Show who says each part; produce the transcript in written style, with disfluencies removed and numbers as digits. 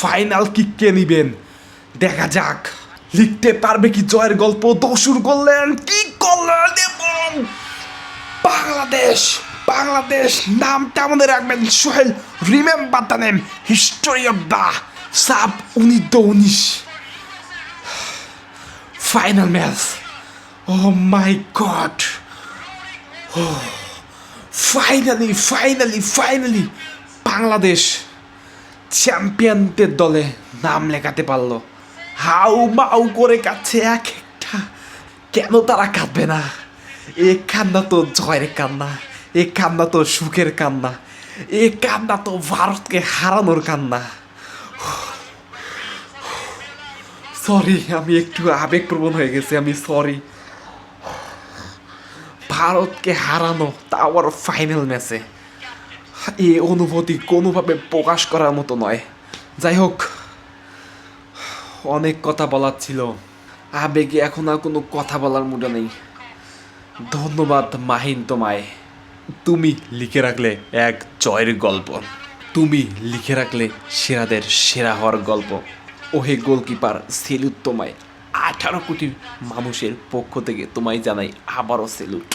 Speaker 1: Final kick কে নিবেন দেখা যাক। লিখতে পারবে কি জয়ের গল্প? দশুর করলেন, কি করলেন এবং বাংলাদেশ বাংলাদেশ নামটা মনে রাখবেন Sohel. Remember the name, history of the sub 19-19 final match. Oh my God, finally Bangladesh চ্যাম্পিয়নদের দলে নাম লেখাতে পারলো। হাউ মাউ করে কাছে এক একটা, কেন তারা কাঁদবে না? এ কান্না তো জয়ের কান্না, এ কান্না তো সুখের কান্না, এ কান্না তো ভারতকে হারানোর কান্না। সরি, আমি একটু আবেগপ্রবণ হয়ে গেছি, আমি সরি। ভারতকে হারানো, তা আবার ফাইনাল ম্যাচে, এই অনুভূতি কোনোভাবে প্রকাশ করার মতো নয়। যাই হোক, অনেক কথা বলার ছিল, আবেগে এখন আর কোনো কথা বলার মুডে নেই। ধন্যবাদ মাহিন তোমায়, তুমি লিখে রাখলে এক জয়ের গল্প, তুমি লিখে রাখলে সেরাদের সেরা হওয়ার গল্প। ওহে গোলকিপার, সেলুট তোমায়। 18 কোটি মানুষের পক্ষ থেকে তোমায় জানাই আবারও সেলুট।